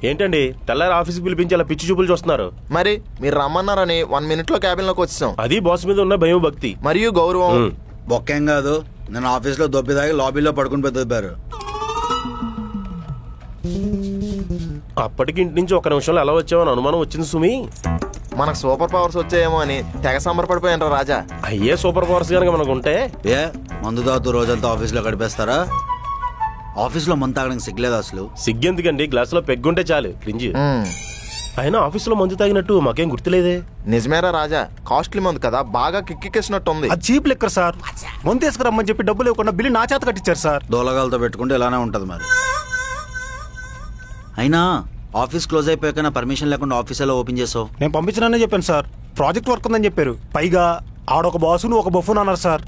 ఏంటండి తెల్లారి ఆఫీస్కి పిలిపించి అలా పిచ్చి చూపులు చూస్తున్నారు? మరి మీరు రమ్మన్నారని 1 minute లో క్యాబిన్ లోకి వచ్చాం. అది బాస్ మీద ఉన్న భయం, భక్తి మరియు గౌరవం. బొక్కేం కాదు, నేను ఆఫీస్ లో దొబ్బి తాగి లాబీలో పడుకుని పెద్దపారు. అప్పటికి ఇంటి నుంచి 1 నిమిషంలో ఎలా వచ్చావని అనుమానం వచ్చింది సుమి. మనకు సూపర్ పవర్స్ వచ్చాయేమో అని తెగ సంబరపడిపోయాను రాజా. అయ్యే సూపర్ పవర్స్ కనుక మనకు ఉంటే మందు తాగుతూ రోజంతా ఆఫీస్ లో గడిపేస్తారా? ఆఫీస్ లో మందు తాగడానికి సిగ్లేదు అసలు. సిగ్గెందుకండి, గ్లాసులో పెగ్గుంటే చాలు క్రింజి. అయినా ఆఫీసులో మందు తాగినట్టు మాకేం గుర్తులేదే. నిజమేరా రాజా, కాస్ట్లీ మందు కదా, బాగా కిక్కికేసినట్టు ఉంది. అది చీప్ లెక్కర్ సార్. మందు తీసుకురమ్మని చెప్పి డబ్బులు ఇవ్వకుండా బిల్లు నా చేత కట్టించారు సార్. దోలగాలతో పెట్టుకుంటే ఇలానే ఉంటది మరి. అయినా ఆఫీస్ క్లోజ్ అయిపోయాక నా పర్మిషన్ లేకుండా ఆఫీస్ ఎలా ఓపెన్ చేసావు? నేను పంపించినానే చెప్పాను సార్, ప్రాజెక్ట్ వర్క్ ఉందని చెప్పారు. పైగా ఆడొక బాసు నువ్వు ఒక బఫూన్ అన్నారు సార్.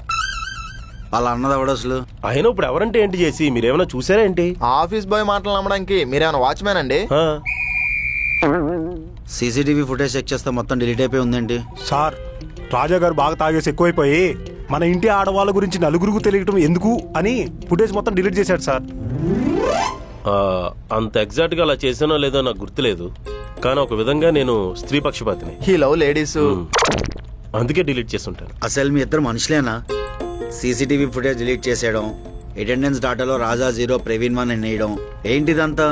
అలా అన్నది ఎవడు అసలు? అయినా ఇప్పుడు ఎవరంటే ఏంటి చేసి మీరేమైనా చూసారా ఏంటి? ఆఫీస్ బాయ్ మాటలు నమ్మడానికి మీరేమైనా వాచ్మెన్ అండి? సీసీటీవీ ఫుటేజ్ చెక్ చేస్తే మొత్తం డిలీట్ అయిపోయి ఉందేంటి సార్? రాజా గారు బాగా తాగేసి ఎక్కువైపోయి మన ఇంటి ఆడవాళ్ళ గురించి నలుగురికి తెలియటం ఎందుకు అని ఫుటేజ్ మొత్తం డిలీట్ చేశాడు సార్. అంత ఎగ్జాక్ట్ గా అలా చేసానో లేదో నాకు గుర్తులేదు, కానీ ఒక విధంగా నేను స్త్రీ పక్షపాతిని. ఈ లవ్ లేడీస్ అందుకే డిలీట్ చేస్తుంటాను. అసలు మీ ఇద్దరు మనుషులేనా? సీసీటీవీ ఫుటేజ్ డిలీట్ చేసేయడం, అటెండెన్స్ డాటాలో రాజా 0 ప్రవీణ్ 1 వేయడం, ఏంటిదంతా?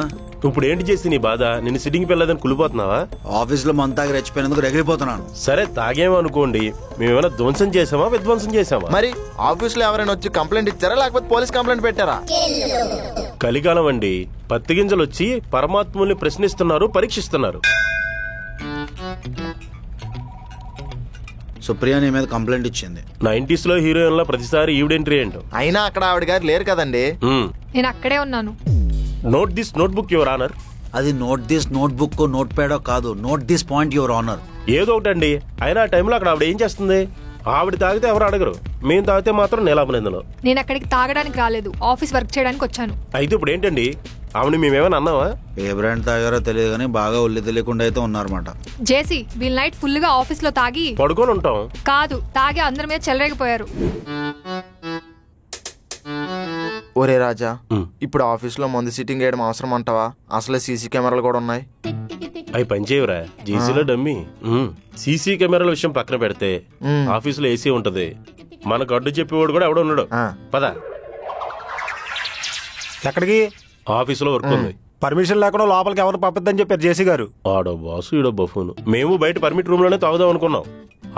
ఇప్పుడు ఏంటి చేసి నీ బాధ? నిన్ను సిట్టింగ్ పెళ్ళదని కులిపోతున్నావా? ఆఫీస్ లో మంతాగి రెచ్చిపోయినందుకు రగిలిపోతున్నాను. సరే తాగేమో అనుకోండి, మేమేమైనా ధ్వంసం చేసామా విధ్వంసం చేసామా? మరి ఆఫీస్ లో ఎవరైనా వచ్చి కంప్లైంట్ ఇచ్చారా లేకపోతే పోలీస్ కంప్లైంట్ పెట్టారా? కలికాలం అండి, పత్తి గింజలు వచ్చి పరమాత్ముల్ని ప్రశ్నిస్తున్నారు, పరీక్షిస్తున్నారు. సుప్రియ నీ మీద కంప్లైంట్ ఇచ్చింది. 90s లో హీరోయిన్ లా ప్రతిసారి ఈవిడెంట్రీ ఏంటో. అయినా అక్కడ ఆవిడ గారు లేరు కదండి. నేను అక్కడే ఉన్నాను. Note this notebook your honour. అది నోట్ దిస్ నోట్బుక్ నోట్ ప్యాడో కాదు, note this point your honour. ఏదో ఒకటండి. అయినా ఆ టైంలో అక్కడ ఆవిడ ఏం చేస్తుంది? ఆవిడ తాగితే ఎవరు అడగరు, మేము తాగితే మాత్రం నేలాపలేందులో. నేను అక్కడికి తాగడానికి రాలేదు, ఆఫీస్ వర్క్ చేయడానికి వచ్చాను. అయితే ఇప్పుడు ఏంటండి, ఆవిడ మేమేమైనా అన్నావా? ఏ బ్రాండ్ తాగారో తెలియదు కానీ బాగా ఒళ్ళు తెలియకుండా అయితే ఉన్నారన్నమాట. జేసీ వీల్ నైట్ ఫుల్ గా ఆఫీస్ లో తాగి పడుకొని ఉంటాం కాదు, తాగి అందరి మీద చెలరేగిపోయారు. ఒరే రాజా, ఇప్పుడు ఆఫీస్ లో మందు సిట్టింగ్ వేయడం అవసరం అంటావా? అసలే సీసీ కెమెరాలు కూడా ఉన్నాయి. అవి పనిచేయవురా, జీసీలో డమ్మి. సీసీ కెమెరాల విషయం పక్కన పెడితే ఆఫీసులో ఏసీ ఉంటది, మనకు అడ్డు చెప్పేవాడు కూడా ఎవడో ఉన్నాడు. పద. ఎక్కడికి? ఆఫీసులో వర్క్ ఉంది. పర్మిషన్ లేకుండా లోపలికి ఎవరు పంపిద్దని చెప్పారు జేసీ గారు. ఆడో బాసు ఈడో బఫూను. మేము బయట పర్మిట్ రూమ్ లోనే తాగుదాం అనుకున్నాం.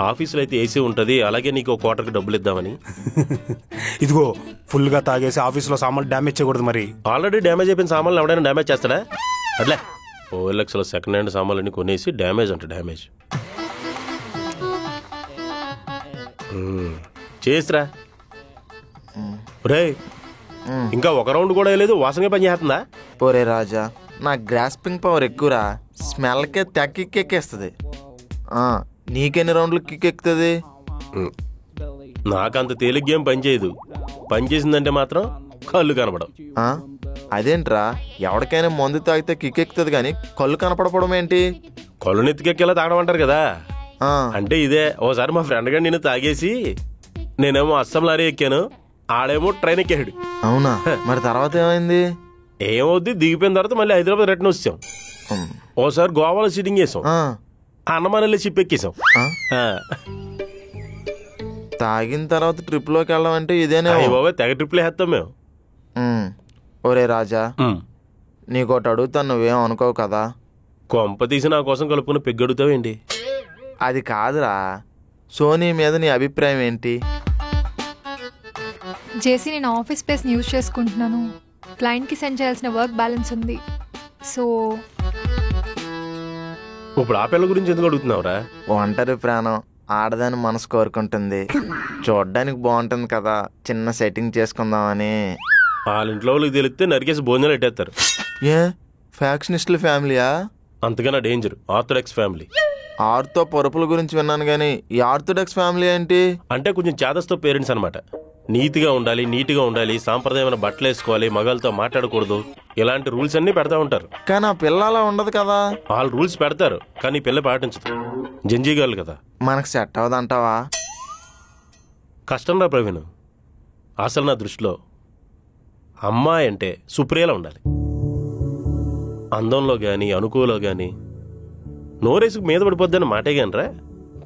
ఆఫీసులో అయితే ఏసీ ఉంటది, అలాగే నీకు ఒక క్వార్టర్కి డబ్బులు ఇద్దామని. ఇదిగో ఫుల్ గా తాగేసి ఆఫీసులో సామాన్లు డ్యామేజ్ చేయకూడదు. మరి ఆల్రెడీ డ్యామేజ్ అయిపోయిన సామాన్లు ఎవడైనా డ్యామేజ్ చేస్తాడా? అట్లే OLXలో సెకండ్ హ్యాండ్ సామాన్లన్నీ కొనేసి డ్యామేజ్ అంటే డ్యామేజ్ చేసిరా. రే ఇంకా ఒక రౌండ్ కూడా వేయలేదు, వాసనగా పని చేస్తుందా? ఒరే రాజా, నా గ్రాస్పింగ్ పవర్ ఎక్కువరా, స్మెల్కే తెగ కిక్కెక్కేస్తుంది. నీకెన్ని రౌండ్లు కిక్కెక్కుతుంది? నాకంత తేలిగ్గా ఏం పని చేయదు, పని చేసిందంటే మాత్రం కళ్ళు కనపడం. అదేంట్రా, ఎవరికైనా మందు తాగితే కిక్కెక్కుతుంది కానీ కళ్ళు కనపడపడం ఏంటి? కళ్ళు నెత్తికెక్కేలా తాగడం అంటారు కదా, అంటే ఇదే. ఓసారి మా ఫ్రెండ్ గారు నేను తాగేసి, నేనేమో అస్సాం లారీ ఎక్కాను, ఆడేమో ట్రైన్ ఎక్కాడు. అవునా? మరి తర్వాత ఏమైంది? ఏమవుద్ది, దిగిపోయిన తర్వాత మళ్ళీ హైదరాబాద్ రిటర్న్ వచ్చాం. ఓసారి గోవాలో సిట్టింగ్ చేసాం, అన్నమానల్లి షిప్ ఎక్కేసాం. తాగిన తర్వాత ట్రిప్ లోకి వెళ్ళామంటే ఇదేనే బాబా, తెగ ట్రిప్లు వేస్తాం మేము. ఒరే రాజా, నీకోటి అడుగుతాను, నువ్వేం అనుకోవు కదా? కొంప తీసి నా కోసం కలుపుకుని పెగ్గడుగుతావేంటి? అది కాదురా, సోనీ మీద నీ అభిప్రాయం ఏంటి? జేసీ నేను ఆఫీస్ స్పేస్ యూజ్ చేసుకుంటున్నాను, క్లయింట్ కి సెండ్ చేయాల్సిన వర్క్ బ్యాలెన్స్ ఉంది. సో ఇప్పుడు ఆ పిల్ల గురించి ఎందుకు అడుగుతున్నావురా? ఒంటరి ప్రాణం, ఆడదాని మనసు కోరుకుంటుంది, చూడ్డానికి బాగుంటుంది కదా, చిన్న సెట్టింగ్ చేసుకుందామని. వాళ్ళ ఇంట్లో వాళ్ళకి తెలిస్తే నరికేసి భోజనాలు పెట్టేస్తారు. ఏ ఫ్యాక్షనిస్టుల ఫ్యామిలీయా? అంతకన్నా డేంజర్ ఆర్థోడాక్స్ ఫ్యామిలీ. ఆర్తో పొరుపుల గురించి విన్నాను గానీ ఈ ఆర్థోడాక్స్ ఫ్యామిలీ ఏంటి? అంటే కొంచెం చేదస్తో పేరెంట్స్ అనమాట. నీతిగా ఉండాలి, నీట్గా ఉండాలి, సాంప్రదాయమైన బట్టలు వేసుకోవాలి, మగాళ్ళతో మాట్లాడకూడదు, ఇలాంటి రూల్స్ అన్ని పెడతా ఉంటారు. కానీ ఆ పిల్ల అలా ఉండదు కదా. వాళ్ళు రూల్స్ పెడతారు కానీ పిల్ల పాటించదు, జంజీగాళ్ళు కదా. మనకు సెట్ అవదంటావా? కష్టం రా ప్రవీణ్. అసలు నా దృష్టిలో అమ్మాయి అంటే సుప్రియలా ఉండాలి. అందంలో గాని అనుకోలో గాని నోరేసుకు మీద పడిపోద్దని మాటే కానరా,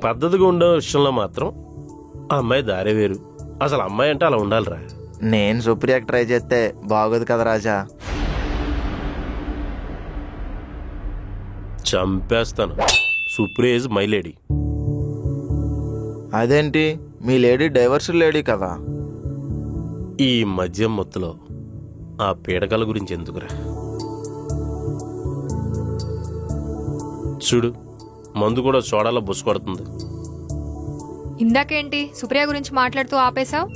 పద్ధతిగా ఉండే విషయంలో మాత్రం ఆ అమ్మాయి దారే వేరు. అసలు అమ్మాయి అంటే అలా ఉండాలిరా. నేను సుప్రియకి ట్రై చేస్తే బాగోదు కదా రాజా. చంపేస్తాను. Supriya is my lady. అదేంటి, మీ లేడీ డైవర్స్ లేడీ కదా. ఈ మద్యం మొత్తులో ఆ పీడకల గురించి ఎందుకురా? చూడు, మందు కూడా సోడాలో బుస్ కొడుతుంది. ఇందాకేంటి సుప్రియ గురించి మాట్లాడుతూ ఆపేశావు?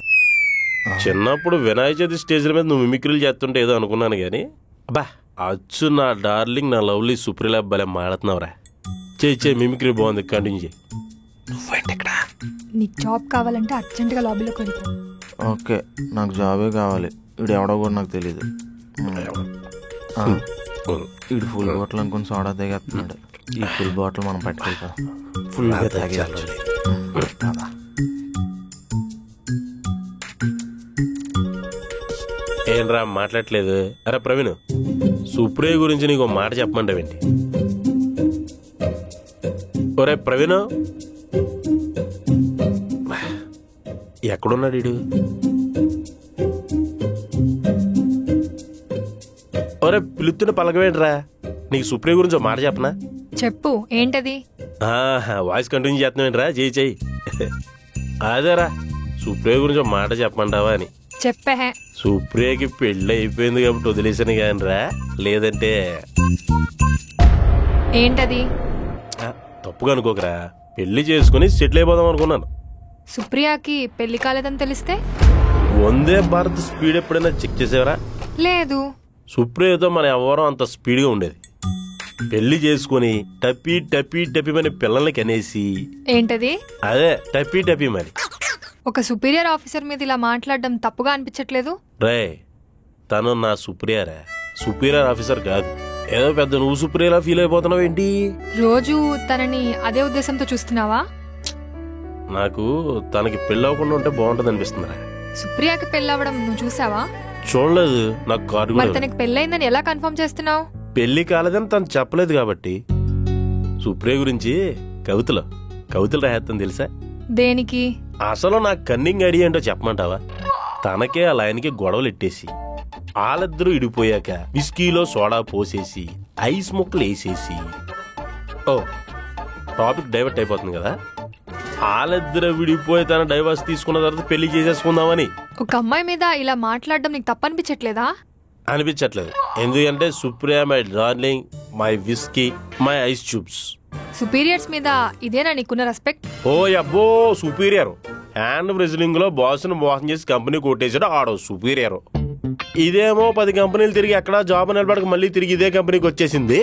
చిన్నప్పుడు వినాయక చవితి స్టేజ్ల మీద నువ్వు మిమిక్రీలు చేస్తుంటే ఏదో అనుకున్నాను గాని, అబ్బా అచ్చు నా డార్లింగ్ నా లవ్లీ సుప్రియలా భలే మాడుతున్నావురా. చేయి మిమిక్రీ బాగుంది, కంటిన్యూ చేయి. నీకు జాబ్ కావాలంటే అర్జెంటుగా లాబీలోకి వెళ్ళిపో. ఓకే, నాకు జాబే కావాలి. వీడు ఎవడో కూడా నాకు తెలీదు. వీడు ఫుల్ బాటిల్ అనుకుని సోడా దిగేస్తున్నాడు. ఈ ఫుల్ బాటిల్ మనం పట్టుకెళ్తాం. ఫుల్గా తాగేయాలి. ఏంట్రా మాట్లాడలేదు? అరే ప్రవీణ్, సుప్రియ గురించి నీకు మాట చెప్పమంటావేంటి? ఒరే ప్రవీణ్, ఎక్కడున్నాడు వీడు? ఒరే పిలుతున్న పలకవేంట్రా? నీకు సుప్రియ గురించి మాట చెప్పనా? చెప్పు, ఏంటది? వాయిస్ కంటిన్యూ చేస్తున్నావేంట్రా? చెయ్యి. అదేరా, సుప్రియ గురించి మాట చెప్పమంటావా అని. చెప్పే. సుప్రియకి పెళ్ళి అయిపోయింది కాబట్టి వదిలేసాను కానీ రా, లేదంటే ఏంటది? తప్పుగా అనుకోకరా, పెళ్లి చేసుకుని సెటిల్ అయిపోదాం అనుకున్నాను. సుప్రియకి పెళ్లి కాలేదని తెలిస్తే? వందే భారత్ స్పీడ్ ఎప్పుడైనా చెక్ చేసేవరా? లేదు. సుప్రియతో మన ఎవరం అంత స్పీడ్గా ఉండేది. పెళ్లి చేసుకుని టపీ టపీ టపీ మని పిల్లల్ని కనేసి. ఏంటది? అదే టపీ టపీ మరి. ఒక సుపీరియర్ ఆఫీసర్ మీద ఇలా మాట్లాడడం తప్పుగా అనిపించట్లేదు? రే, తను నా సుప్రియరా, సుపీరియర్ ఆఫీసర్ కాదు. ఏదో పెద్ద నువ్వు సుప్రియరా ఫీల్ అయిపోతున్నావు ఏంటి? రోజు తనని అదే ఉద్దేశంతో చూస్తున్నావా? నాకు తనకి పెళ్ళి అవ్వకుండా ఉంటే బాగుంటుంది అనిపిస్తుందిరా. సుప్రియకి పెళ్ళవడం నువ్వు చూసావా? చూడలేదు. నాకు కార్డు మరి కూడా తనకి పెళ్ళైందని ఎలా కన్ఫర్మ్ చేస్తున్నావు? పెళ్లి కాలేదని తను చెప్పలేదు కాబట్టి. సుప్రియ గురించి కవితలు రాయేస్తాను తెలుసా? దేనికి? అసలు నాకు కన్నింగ్ ఐడియా ఏంటో చెప్పమంటావా? తనకే ఆ లైన్కి గొడవలు ఎట్టేసి వాళ్ళిద్దరూ ఇడిపోయాక విస్కీలో సోడా పోసేసి ఐస్ ముక్కలు వేసేసి, ఓ టాపిక్ డైవర్ట్ అయిపోతుంది కదా, వాళ్ళిద్దరూ విడిపోయి తన డైవర్స్ తీసుకున్న తర్వాత పెళ్లి చేసేసుకుందామని. ఒక అమ్మాయి మీద ఇలా మాట్లాడడం నీకు తప్పనిపించట్లేదా? అనిపించట్లేదు. ఎందుకంటే Supriya my darling, my whisky, my eyes tubes. Superiors మీద ఇదేనా నీకున్న రెస్పెక్ట్? ఓ అబ్బో, సుపీరియర్. హ్యాండ్ రెజ్లింగ్ లో బాస్ ను మోసం చేసి కంపెనీ కొట్టేసాడు ఆడో సుపీరియర్. ఇదేమో 10 కంపెనీలు తిరిగి ఎక్కడా జాబ్ నిలబడక మళ్ళీ తిరిగి ఇదే కంపెనీకి వచ్చేసింది.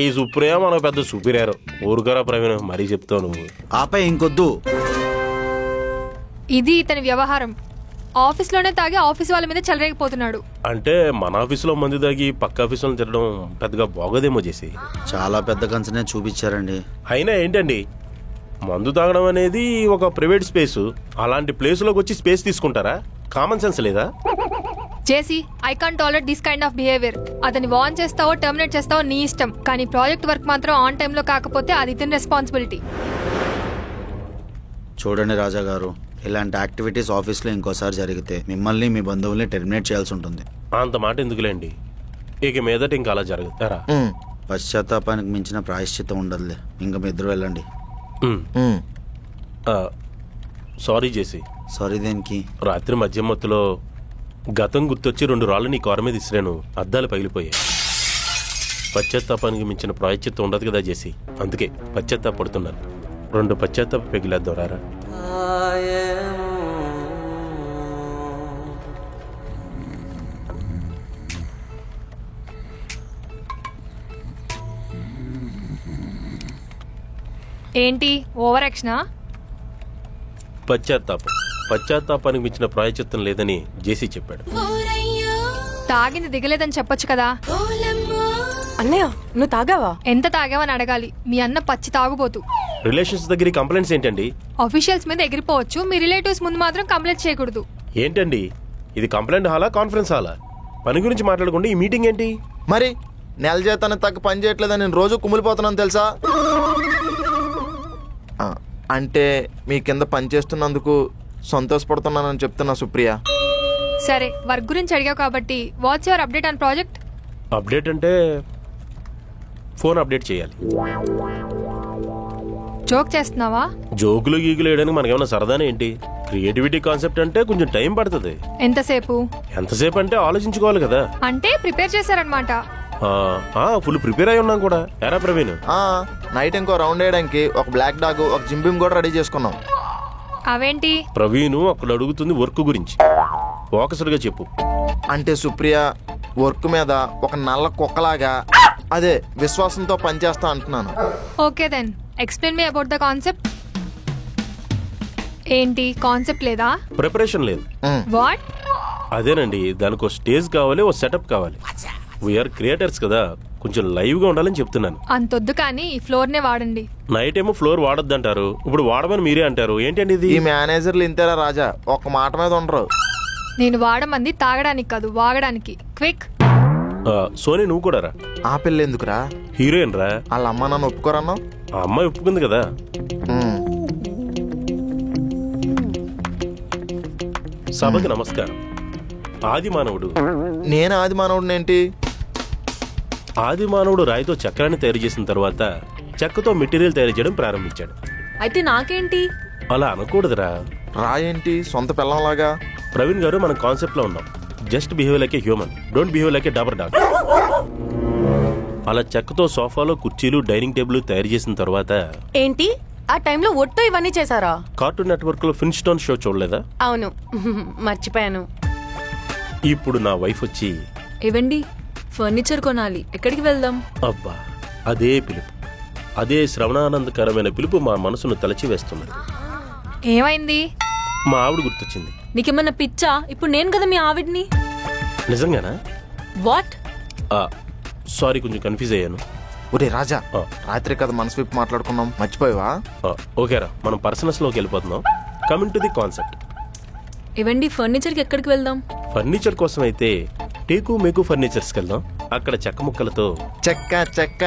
ఈ సుప్రియ మనకు పెద్ద సుపీరియర్. ఊరుకరా ప్రవీణ్, మరీ చెప్తావు నువ్వు. ఆపై ఇంకొద్దు. ఇది ఇతని వ్యవహారం. ఆఫీస్ లోనే తాగి ఆఫీస్ వాళ్ళ మీద చెలరేగిపోతున్నాడు. అంటే మన ఆఫీసులో మంది తాగి పక్క ఆఫీసులో తిరగడం పెద్దగా బాగోదేమో చేసి. చాలా పెద్ద కన్సర్నే చూపించారండి. అయినా ఏంటండి, మందు తాగడం అనేది ఒక ప్రైవేట్ స్పేస్. అలాంటి ప్లేసులోకి వచ్చి స్పేస్ తీసుకుంటారా? కామన్ సెన్స్ లేదా? JC, I can't tolerate this kind of behaviour. అతని వార్న్ చేస్తావో టర్మినేట్ చేస్తావో నీ ఇష్టం, కానీ ప్రాజెక్ట్ వర్క్ మాత్రం ఆన్ టైంలో కాకపోతే అది ఇతని రెస్పాన్సిబిలిటీ. చూడండి రాజా గారు, ఇలాంటి యాక్టివిటీస్ ఆఫీస్లో ఇంకోసారి జరిగితే మిమ్మల్ని మీ బంధువుల్ని టెర్మినేట్ చేయాల్సి ఉంటుంది. అంత మాట ఎందుకులేండి, ఇక మీదట ఇంకా అలా జరుగుతారా? పశ్చాత్తాపానికి మించిన ప్రాయశ్చిత్తం ఉండదులే. ఇంకా మీ ఇద్దరు వెళ్ళండి. సారీ చేసి. సారీ దేనికి? రాత్రి మధ్య మత్తులో గతం గుర్తొచ్చి 2 రాళ్ళు నీ కారు మీద ఇసిరాను, అద్దాలు పగిలిపోయాయి. పశ్చాత్తాపానికి మించిన ప్రాయశ్చిత్తం ఉండదు కదా చేసి, అందుకే పశ్చాత్తాపడుతున్నాను. 2 పశ్చాత్తాప పెగిలేద్దాం రారా. ఏంటి ఓవర్ యాక్షనా? పశ్చాత్తాపానికి మించిన ప్రాయశ్చిత్తం లేదని జేసీ చెప్పాడు. తాగింది దిగలేదని చెప్పొచ్చు కదా. అన్నయ్య, నువ్వు తాగావా? ఎంత తాగావని అడగాలి. మీ అన్న పచ్చి తాగుబోతు. రిలేషన్స్ దగ్గర కంప్లైంట్స్ ఏంటండి? ఆఫీషియల్స్ మీద ఎగిరిపోవచ్చు, మీ రిలేటివ్స్ ముందు మాత్రం కంప్లైంట్ చేయకూడదు. ఏంటండి ఇది, కంప్లైంట్ హాలా కాన్ఫరెన్స్ హాలా? పని గురించి మాట్లాడకుండా ఈ మీటింగ్ ఏంటి? మరి నెల జీతానికి తగ్గ పని చేయట్లేదని నేను రోజు కుమిలిపోతున్నాను తెలుసా. అంటే మీ కింద పని చేస్తున్నందుకు సంతోషపడుతున్నానని చెప్తున్నా సుప్రియ. సరే, వర్క్ గురించి అడిగావు కాబట్టి what's your update on project? Update అంటే ఫోన్ అప్డేట్ చేయాలి. జోక్ చేస్తున్నావా? జోకులు గీకులు వేయడానికి మనకేమన్నా సరదానే ఏంటి? క్రియేటివిటీ కాన్సెప్ట్ అంటే కొంచెం టైం పడుతుంది. ఎంతసేపు? ఎంతసేపు అంటే ఆలోచించుకోవాలి కదా. అంటే ప్రిపేర్ చేశారనమాట. ఫుల్ ప్రిపేర్ అయి ఉన్నాం కూడా. ఎరా ప్రవీణ్, నైట్ ఇంకో రౌండ్ వేయడానికి ఒక బ్లాక్ డాగ్, ఒక జింబిమ్ కూడా రెడీ చేసుకున్నాం. అవేంటి? ప్రవీణ్ అక్కడ అడుగుతుంది వర్క్ గురించి, ఫోకస్డ్గా చెప్పు. అంటే సుప్రియ వర్క్ మీద ఒక నల్ల కుక్కలాగా అదే విశ్వాసంతో పనిచేస్తా అంటున్నాను. Okay then explain me about the concept. ఏంటి కాన్సెప్ట్ లేదా? ప్రిపరేషన్ లేదు. వాట్? అదేనండి, దానికి ఒక స్టేజ్ కావాలి, ఒక సెటప్ కావాలి. వీఆర్ క్రియేటర్స్ కదా, కొంచెం లైవ్ గా ఉండాలని చెప్తున్నాను. అంతొద్దు కానీ ఈ ఫ్లోర్ నే వాడండి. నైట్ ఏమో ఫ్లోర్ వాడొద్దు అంటారు, ఇప్పుడు వాడమని మీరే అంటారు. ఏంటండి ఇది? ఈ మేనేజర్లు ఇంతేరా రాజా, ఒక్క మాట మీద ఉండరు. నేను వాడమంది తాగడానికి కాదు, వాగడానికి. క్విక్. సోనీ నువ్వు కూడా రా. ఆ పిల్ల ఎందుకురా? హీరోయిన్ రా. వాళ్ళ అమ్మ నన్ను ఒప్పుకోరన్నా? ఆ అమ్మాయి ఒప్పుకుంది కదా. సభకి నమస్కారం. ఆది మానవుడు. నేను ఆది మానవుడు ఏంటి? ఆది మానవుడు రాయితో చక్రాన్ని తయారు చేసిన తర్వాత చెక్కతో మెటీరియల్ తయారు చేయడం ప్రారంభించాడు. అయితే నాకేంటి? అలా అనకూడదురా. రాయేంటి సొంత పిల్లంలాగా? ప్రవీణ్ గారు మనం కాన్సెప్ట్ లో ఉన్నాం. Just behave like a human, don't behave like A డబర్ dog. అలా చెక్కతో సోఫాలో కుర్చీలు, డైనింగ్ టేబుల్ తయారు చేసిన తర్వాత ఏంటి ఆ టైంలో ఒట్టు ఇవన్నీ చేశారా? కార్టూన్ నెట్వర్క్ లో ఫిన్స్టోన్ షో చూడలేదా? అవును, మర్చిపోయాను. ఇప్పుడు నా వైఫ్ వచ్చి, ఇవ్వండి ఫర్నిచర్ కొనాలి, ఎక్కడికి వెళ్దాం? అబ్బా అదే పిలుపు, అదే శ్రవణానందకరమైన పిలుపు మా మనసును తలచివేస్తున్నది. ఏమైంది? మా ఆవిడ గుర్తొచ్చింది. నీకేమన్నా పిచ్చా? ఇప్పుడు నేను కదా మీ ఆవిడ్ని. నిజంగానా? వాట్? సారీ, కొంచెం కన్ఫ్యూజ్ అయ్యాను. ఒరే రాజా, రాత్రి కదా మనసు విప్పి మాట్లాడుకున్నాం, మర్చిపోయావా? ఓకేరా, మనం పర్సనల్స్ లోకి వెళ్ళిపోతున్నాం. Coming to the concept. ఇవ్వండి ఫర్నిచర్ కి ఎక్కడికి వెళ్దాం? ఫర్నిచర్ కోసం అయితే టేకు మేకు ఫర్నిచర్స్ వెళ్దాం. అక్కడ చెక్క ముక్కలతో చెక్క చెక్క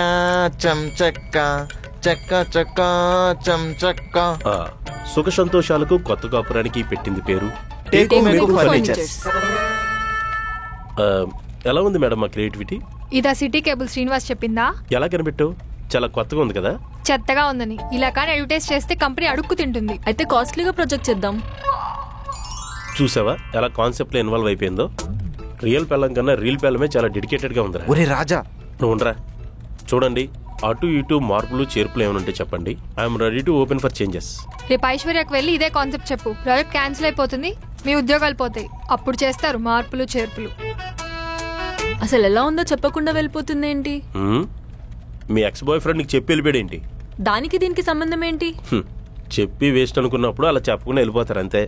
చం చెక్క, చెక్క చెక్క చం చెక్క. సుఖ సంతోషాలకు కొత్త కాపురానికి పెట్టింది పేరు టేకు మేకు ఫర్నిచర్స్. ఎలా ఉంది మేడం మా క్రియేటివిటీ? ఇదా సిటీ కేబుల్ శ్రీనివాస్ చెప్పిందా? ఎలా కనిపెట్టావు? చాలా కొత్తగా ఉంది కదా. చెత్తగా ఉందని ఇలా కానీ అడ్వర్టైజ్ చేస్తే కంపెనీ అడుక్కు తింటుంది. అయితే కాస్ట్లీగా ప్రొజెక్ట్ చేద్దాం. చూసావా ఎలా కాన్సెప్ట్ లో ఇన్వాల్వ్ అయిపోయిందో? రియల్ పెళ్ళం కన్నా రీల్ పెళ్ళమే చాలా డెడికేటెడ్ గా ఉందిరా. ఒరే రాజా, నువ్వు ఉండరా. చూడండి, అటు ఇటు మార్పులు చేర్పులు ఏమైనా చెప్పండి. I'm ready to open for changes. రేపు ఐశ్వర్యకు వెళ్ళి ఇదే కాన్సెప్ట్ చెప్పు. ప్రాజెక్ట్ క్యాన్సిల్ అయిపోతుంది, మీ ఉద్యోగాలు పోతాయి. అప్పుడు చేస్తారు మార్పులు చేర్పులు. అసలు ఎలా ఉందో చెప్పకుండా వెళ్ళిపోతుంది ఏంటి? మీ ఎక్స్ బాయ్ ఫ్రెండ్ నీకు చెప్పి వెళ్ళిపోయాడేంటి? దానికి దీనికి సంబంధం ఏంటి? చెప్పి వేస్ట్ అనుకున్నప్పుడు అలా చెప్పకుండా వెళ్ళిపోతారు అంతే.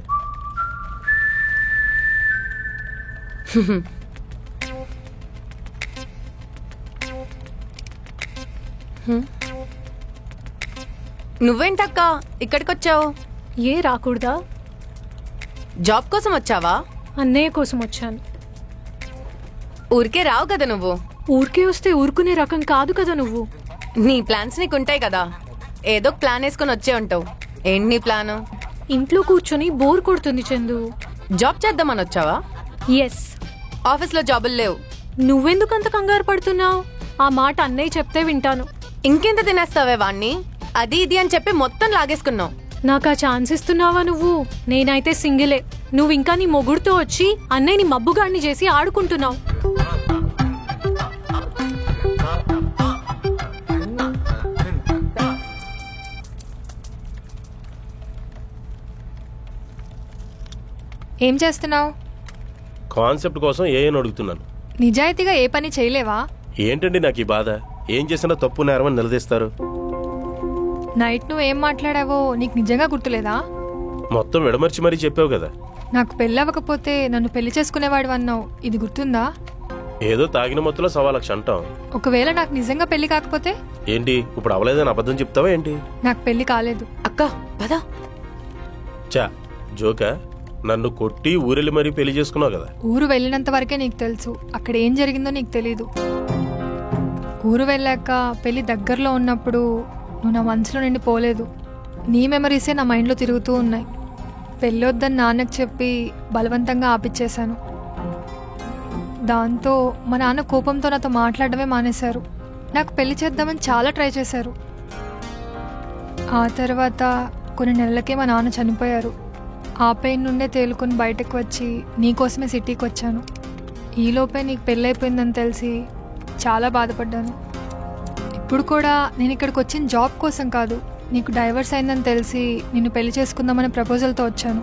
నువ్వేంటక్క ఇక్కడికి వచ్చావు? ఏ రాకూడదా? జాబ్ కోసం వచ్చావా? అన్నయ్య కోసం వచ్చాను. ఊరికే రావు కదా నువ్వు. ఊరికే వస్తే ఊరుకునే రకం కాదు కదా నువ్వు. నీ ప్లాన్స్ నీకుంటాయి కదా, ఏదో ప్లాన్ వేసుకుని వచ్చే ఉంటావు. ఏంటి నీ ప్లాను? ఇంట్లో కూర్చొని బోర్ కొడుతుంది చందు. జాబ్ చేద్దామని వచ్చావా? ఎస్. ఆఫీస్లో జాబులు లేవు. నువ్వెందుకు అంత కంగారు పడుతున్నావు? ఆ మాట అన్నయ్య చెప్తే వింటాను. ఇంకెంత తినేస్తావే వాణ్ణి? అది ఇది అని చెప్పి మొత్తం లాగేసుకున్నావు. నాకు ఆ ఛాన్స్ ఇస్తున్నావా నువ్వు? నేనైతే సింగిలే. నువ్వు ఇంకా నీ మొగుడుతో వచ్చి అన్నయ్యని మబ్బుగాడిని చేసి ఆడుకుంటున్నావు. ఏం చేస్తున్నావు? కాన్సెప్ట్ కోసం ఏం అడుగుతున్నాను. నిజాయితీగా ఏ పని చేయలేవా? ఏంటండి నాకు ఈ బాధ? ఏం చేసినా తప్పు నేరమని నిలదీస్తారు. నైట్ నువ్వు ఏం మాట్లాడావో నీకు నిజంగా గుర్తులేదా? మొత్తం విడమర్చి మరీ చెప్పావు కదా. నాకు పెళ్ళవకపోతే నన్ను పెళ్లి చేసుకునేవాడు అన్నావు, ఇది గుర్తుందా? ఏదో తాగిన మొత్తంలో 1,00,000 అంటాం. ఒకవేళ నాకు నిజంగా పెళ్లి కాకపోతే ఏంటి ఇప్పుడు అవలేదని అబద్ధం చెప్తావా ఏంటి? నాకు పెళ్లి కాలేదు. అక్క పద. చా జోకా? నన్ను కొట్టి ఊరెళ్ళి మరీ పెళ్లి చేసుకున్నావు కదా. ఊరు వెళ్ళినంత వరకే నీకు తెలుసు, అక్కడ ఏం జరిగిందో నీకు తెలీదు. ఊరు వెళ్ళాక పెళ్లి దగ్గరలో ఉన్నప్పుడు నువ్వు నా మనసులో నుండి పోలేదు. నీ మెమరీసే నా మైండ్లో తిరుగుతూ ఉన్నాయి. పెళ్ళి వద్దని నాన్నకు చెప్పి బలవంతంగా ఆపిచ్చేశాను. దాంతో మా నాన్న కోపంతో నాతో మాట్లాడడమే మానేశారు. నాకు పెళ్లి చేద్దామని చాలా ట్రై చేశారు. ఆ తర్వాత కొన్ని నెలలకే మా నాన్న చనిపోయారు. ఆ పెయిన్ నుండే తేలుకొని బయటకు వచ్చి నీకోసమే సిటీకి వచ్చాను. ఈలోపే నీకు పెళ్ళైపోయిందని తెలిసి చాలా బాధపడ్డాను. ఇప్పుడు కూడా నేను ఇక్కడికి వచ్చిన జాబ్ కోసం కాదు, నీకు డైవర్స్ అయిందని తెలిసి నిన్ను పెళ్లి చేసుకుందామనే ప్రపోజల్తో వచ్చాను.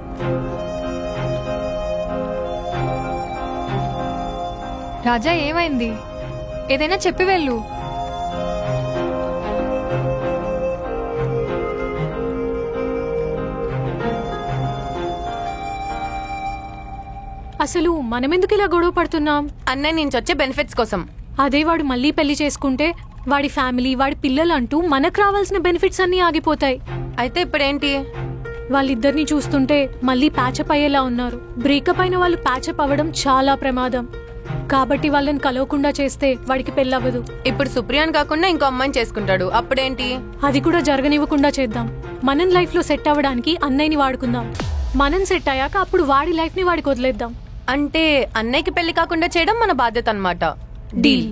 రాజా, ఏమైంది? ఏదైనా చెప్పి వెళ్ళు. అసలు మనమెందుకు ఇలా గొడవ పడుతున్నాం? అన్నయ్య నుంచి వచ్చే బెనిఫిట్స్ కోసం. అదే వాడు మళ్ళీ పెళ్లి చేసుకుంటే వాడి ఫ్యామిలీ, వాడి పిల్లలు అంటూ మనకు రావాల్సిన బెనిఫిట్స్ అన్నీ ఆగిపోతాయి. అయితే ఇప్పుడేంటి? వాళ్ళిద్దరిని చూస్తుంటే మళ్ళీ ప్యాచప్ అయ్యేలా ఉన్నారు. బ్రేకప్ అయిన వాళ్ళు ప్యాచప్ అవ్వడం చాలా ప్రమాదం. కాబట్టి వాళ్ళని కలవకుండా చేస్తే వాడికి పెళ్ళవ్వదు. ఇప్పుడు సుప్రియాన్ కాకుండా ఇంకో అమ్మాయిని చేసుకుంటాడు, అప్పుడేంటి? అది కూడా జరగనివ్వకుండా చేద్దాం. మనం లైఫ్ లో సెట్ అవ్వడానికి అన్నయ్యని వాడుకుందాం. మనం సెట్ అయ్యాక అప్పుడు వాడి లైఫ్ ని వాడికి వదిలేద్దాం. అంటే అన్నయ్యకి పెళ్లి కాకుండా చేయడం మన బాధ్యత అన్నమాట. డీల్.